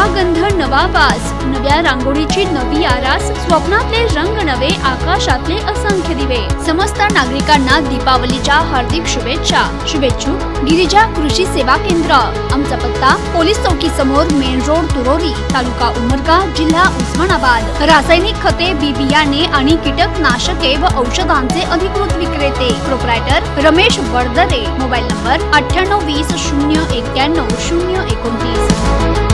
नवा गंध नवा वास, नव्या रांगोळीची नवी आरास, स्वप्नातले रंग नवे, आकाशातले असंख्य दिवे। समस्त नागरिकांना दीपावलीच्या हार्दिक शुभेच्छा। शुभेच्छुक गिरिजा कृषी सेवा केंद्र। आमचा पत्ता पोलीस चौकी समोर, मेन रोड, तुरोरी, तालुका उमरगा, जिल्हा उस्मानाबाद। रासायनिक खते, बी बियाणे आणि कीटकनाशके व औषधांचे अधिकृत विक्रेते। Proprietor Ramesh Wadadare. Mobile number 9820 091 029।